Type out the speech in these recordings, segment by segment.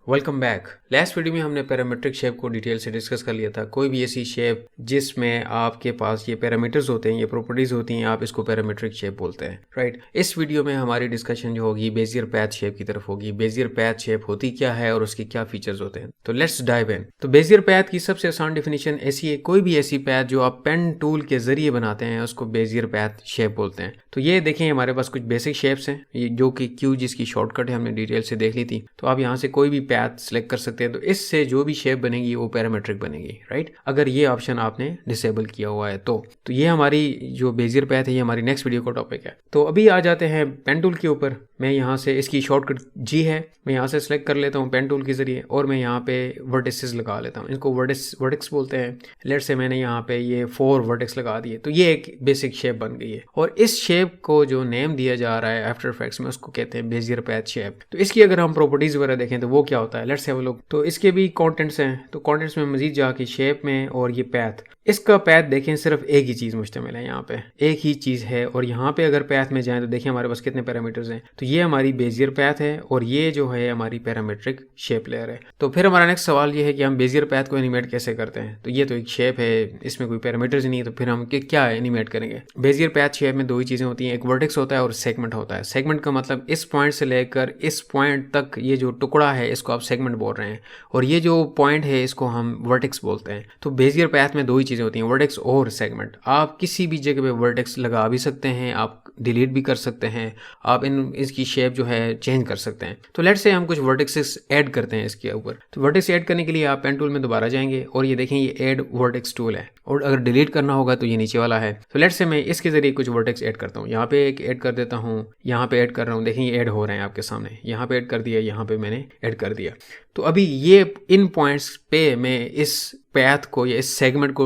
Welcome back. Last video में हमने parametric shape को डिटेल से डिस्कस कर लिया था। कोई भी ऐसी शेप जिसमें आपके पास ये पैरामीटर्स होते हैं, ये प्रॉपर्टीज होती हैं, आप इसको पैरामीट्रिक शेप बोलते हैं, राइट। इस वीडियो में हमारी डिस्कशन जो होगी बेजियर पैथ शेप की तरफ होगी। बेजियर पैथ शेप होती क्या है और उसके क्या फीचर्स होते हैं, तो लेट्स डाइव इन। तो बेजियर पैथ की सबसे आसान डिफिनेशन ऐसी है, कोई भी ऐसी पैथ जो आप पेन टूल के जरिए बनाते हैं उसको बेजियर पैथ शेप बोलते हैं। तो ये देखें, हमारे पास कुछ बेसिक शेप्स हैं, ये जो कि क्यू जिसकी शॉर्टकट है हमने डिटेल से देख ली थी। तो आप यहाँ से कोई भी पैथ सिलेक्ट कर सकते हैं, तो इससे जो भी शेप बनेगी वो पैरामीट्रिक बनेगी, राइट। अगर ये ऑप्शन आपने डिसेबल किया हुआ है तो ये हमारी जो बेजियर पैथ है ये हमारी नेक्स्ट वीडियो का टॉपिक है। तो अभी आ जाते हैं पेन टूल के ऊपर। मैं यहाँ से, इसकी शॉर्टकट जी है, मैं यहाँ से सिलेक्ट कर लेता हूँ पेन टूल के जरिए और मैं यहाँ पे वर्टिसेस लगा लेता हूँ। इनको वर्टेक्स बोलते हैं। लेट से मैंने यहाँ पे ये 4 वर्टेक्स लगा दिए, तो ये एक बेसिक शेप बन गई है। और इस शेप को जो नेम दिया जा रहा है आफ्टर इफेक्ट्स में उसको कहते हैं बेजियर पैथ शेप। तो इसकी अगर हम प्रॉपर्टीज वगैरह देखें तो वो क्या होता है, लेट्स हैव अ लुक। तो इसके भी कंटेंट्स हैं, तो कंटेंट्स में मजीद जाके शेप में और ये पैथ, इसका पैथ देखें सिर्फ एक ही चीज मुश्तमिल है, यहाँ पे एक ही चीज है। और यहाँ पे अगर पैथ में जाएं तो देखिए हमारे पास कितने पैरामीटर्स हैं। तो ये हमारी बेजियर पैथ है और ये जो है हमारी पैरामीट्रिक शेप लेयर है। तो फिर हमारा नेक्स्ट सवाल ये है कि हम बेजियर पैथ को एनिमेट कैसे करते हैं। तो ये तो एक शेप है, इसमें कोई पैरामीटर्स नहीं है, तो फिर हम क्या एनिमेट करेंगे। बेजियर पैथ शेप में दो ही चीजें होती हैं, एक वर्टेक्स होता है और सेगमेंट होता है। सेगमेंट का मतलब इस पॉइंट से लेकर इस पॉइंट तक ये जो टुकड़ा है इसको आप सेगमेंट बोल रहे हैं, और ये जो पॉइंट है इसको हम वर्टेक्स बोलते हैं। तो बेजियर पैथ में दो ही चीजें होती हैं, वर्टेक्स और सेगमेंट। आप किसी भी जगह पे वर्टेक्स लगा भी सकते हैं, आप डिलीट भी कर सकते हैं, आप इसकी शेप जो है चेंज कर सकते हैं। तो लेट्स से हम कुछ वर्टेक्सेस ऐड करते हैं इसके ऊपर। तो वर्टेक्स ऐड करने के लिए आप पेन टूल में दोबारा जाएंगे और ये देखें ये ऐड वर्टेक्स टूल है, और अगर डिलीट करना होगा तो ये नीचे वाला है। तो लेट्स से मैं इसके जरिए कुछ वर्टेक्स ऐड करता हूँ। यहाँ पे एक ऐड कर देता हूँ, यहाँ पे ऐड कर रहा हूँ, देखें ये ऐड हो रहे हैं आपके सामने। यहाँ पे ऐड कर दिया, यहाँ पे मैंने ऐड कर दिया। तो अभी ये इन पॉइंट्स पे मैं इस पैथ को या इस सेगमेंट को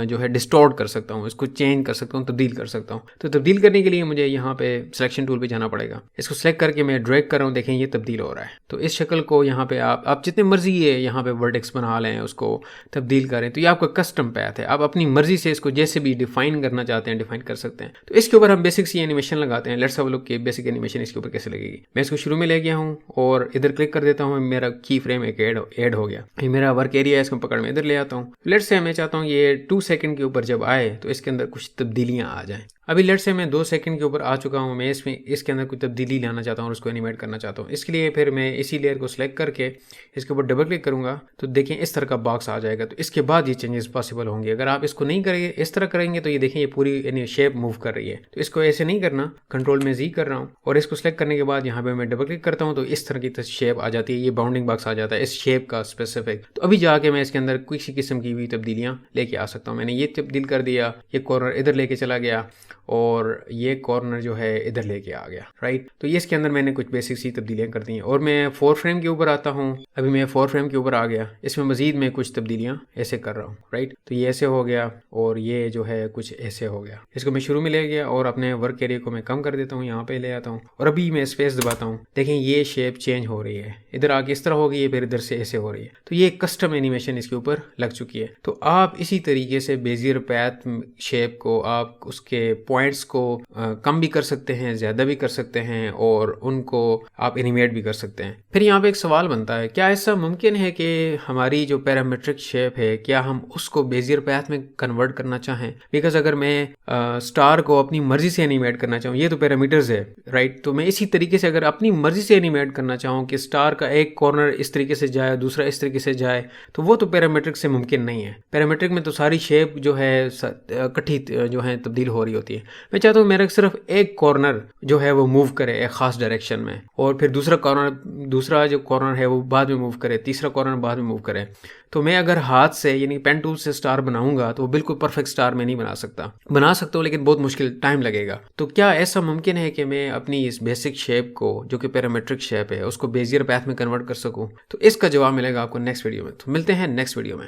जो है डिस्टॉर्ट कर सकता हूँ, इसको चेंज कर सकता हूँ, तब्दील कर सकता हूँ। तो तब्दील करने के लिए मुझे यहाँ पे सिलेक्शन टूल पे जाना पड़ेगा। इसको सिलेक्ट करके मैं ड्रैग कर रहा हूँ, देखें ये तब्दील हो रहा है। तो इस शक्ल को यहाँ पे आप जितने मर्जी है यहाँ पे वर्टेक्स बना लें, उसको तब्दील करें। तो ये आपका कस्टम पैथ है, आप अपनी मर्जी से इसको जैसे भी डिफाइन करना चाहते हैं डिफाइन कर सकते हैं। तो इसके ऊपर हम बेसिक सी एनिमेशन लगाते हैं। लेट्स हैव अ लुक कि बेसिक एनिमेशन इसके ऊपर कैसे लगेगी। मैं इसको शुरू में ले गया हूँ और इधर क्लिक कर देता हूँ, मेरा की फ्रेम एक ऐड हो गया। ये मेरा वर्क एरिया है, इसको पकड़ में इधर ले आता हूँ। लेट्स से मैं चाहता हूँ ये 2 सेकंड के ऊपर जब आए तो इसके अंदर कुछ तब्दीलियां आ जाएं। अभी लेट्स से मैं 2 सेकंड के ऊपर आ चुका हूँ, मैं इसके अंदर कोई तब्दीली लाना चाहता हूँ और उसको एनिमेट करना चाहता हूँ। इसके लिए फिर मैं इसी लेयर को सिलेक्ट करके इसके ऊपर डबल क्लिक करूंगा, तो देखें इस तरह का बॉक्स आ जाएगा। तो इसके बाद ये चेंजेस पॉसिबल होंगे। अगर आप इसको नहीं करेंगे, इस तरह करेंगे, तो ये देखें ये पूरी शेप मूव कर रही है। तो इसको ऐसे नहीं करना, कंट्रोल में जी कर रहा हूँ और इसको सिलेक्ट करने के बाद यहाँ पे मैं डबल क्लिक करता हूँ, तो इस तरह की शेप आ जाती है, ये बाउंडिंग बॉक्स आ जाता है इस शेप का स्पेसिफिक। तो अभी जाके मैं इसके अंदर किसी किस्म की भी तब्दीलियां लेके आ सकता हूँ। मैंने ये तब्दील कर दिया, ये कॉर्नर इधर लेके चला गया और ये कॉर्नर जो है इधर लेके आ गया, राइट। तो ये इसके अंदर मैंने कुछ बेसिक सी तब्दीलियां कर दी हैं। और मैं 4 फ्रेम के ऊपर आता हूँ। अभी मैं 4 फ्रेम के ऊपर आ गया, इसमें मजीद मैं कुछ तब्दीलियां ऐसे कर रहा हूँ, राइट। तो ये ऐसे हो गया और ये जो है कुछ ऐसे हो गया। इसको मैं शुरू में ले गया और अपने वर्क एरिया को मैं कम कर देता हूँ, यहाँ पे ले आता हूँ और अभी मैं स्पेस दबाता हूँ। देखें ये शेप चेंज हो रही है, इधर आके इस तरह हो गई है, फिर इधर से ऐसे हो रही है। तो ये कस्टम एनिमेशन इसके ऊपर लग चुकी है। तो आप इसी तरीके से बेजियर पैथ शेप को आप उसके पॉइंट्स को कम भी कर सकते हैं, ज्यादा भी कर सकते हैं और उनको आप एनिमेट भी कर सकते हैं। फिर यहाँ पे एक सवाल बनता है, क्या ऐसा मुमकिन है कि हमारी जो पैरामीट्रिक शेप है क्या हम उसको बेजियर पैथ में कन्वर्ट करना चाहें। बिकॉज अगर मैं स्टार को अपनी मर्जी से एनिमेट करना चाहूँ, ये तो पैरामीटर्स है, राइट। तो मैं इसी तरीके से अगर अपनी मर्जी से एनिमेट करना चाहूँ कि स्टार का एक कॉर्नर इस तरीके से जाए, दूसरा इस तरीके से जाए, तो वो तो पैरामीट्रिक से मुमकिन नहीं है। पैरामीट्रिक में तो सारी शेप जो है इकट्ठी जो है तब्दील हो रही होती है। मैं चाहता हूँ मेरा सिर्फ एक कॉर्नर जो है वो मूव करे एक खास डायरेक्शन में, और फिर दूसरा जो कॉर्नर है वो बाद में मूव करे, तीसरा कॉर्नर बाद में मूव करे। तो मैं अगर हाथ से यानी पेन टूल से स्टार बनाऊंगा तो वो बिल्कुल परफेक्ट स्टार में नहीं बना सकता हूँ, लेकिन बहुत मुश्किल टाइम लगेगा। तो क्या ऐसा मुमकिन है कि मैं अपनी इस बेसिक शेप को जो कि पैरामीट्रिक शेप है उसको बेजियर पैथ में कन्वर्ट कर सकूं? तो इसका जवाब मिलेगा आपको नेक्स्ट वीडियो में। तो मिलते हैं नेक्स्ट वीडियो में।